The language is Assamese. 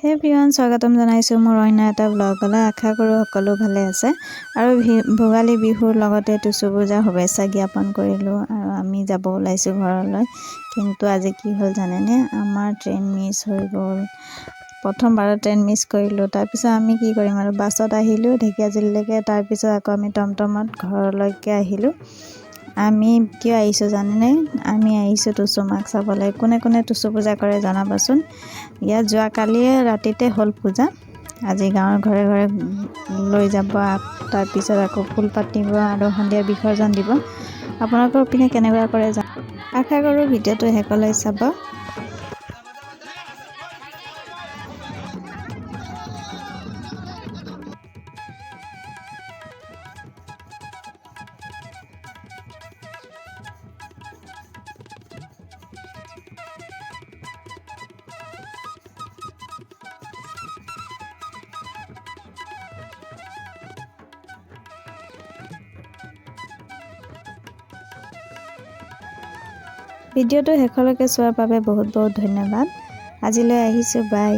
হে এভৰিৱান, স্বাগতম জনাইছোঁ মোৰ অন্য এটা ব্লগলৈ। আশা কৰোঁ সকলো ভালে আছে আৰু ভোগালী বিহুৰ লগতে টুচু পূজাৰ শুভেচ্ছা জ্ঞাপন কৰিলোঁ। আৰু আমি যাব ওলাইছোঁ ঘৰলৈ, কিন্তু আজি কি হ'ল জানেনে, আমাৰ ট্ৰেইন মিছ হৈ গ'ল। প্ৰথমবাৰত ট্ৰেইন মিছ কৰিলোঁ। তাৰপিছত আমি কি কৰিম আৰু বাছত আহিলোঁ ঢেকীয়াজুলিলৈকে। তাৰপিছত আকৌ আমি টমটমত ঘৰলৈকে আহিলোঁ। আমি কিয় আহিছোঁ জানেনে? আমি আহিছোঁ টুচু মাক চাবলৈ। কোনে কোনে টুচু পূজা কৰে জনাবচোন। ইয়াত যোৱাকালিয়ে ৰাতিতে হ'ল পূজা। আজি গাঁৱৰ ঘৰে ঘৰে লৈ যাব, তাৰপিছত আকৌ ফুল পাতিব আৰু সন্ধিয়া বিসৰ্জন দিব। আপোনালোকৰ পিনে কেনেকুৱা কৰে আশা কৰোঁ ভিডিঅ'টো শেষলৈ চাব। ভিডিঅ'টো শেষলৈকে চোৱাৰ বাবে বহুত বহুত ধন্যবাদ। আজিলৈ আহিছোঁ, বাই।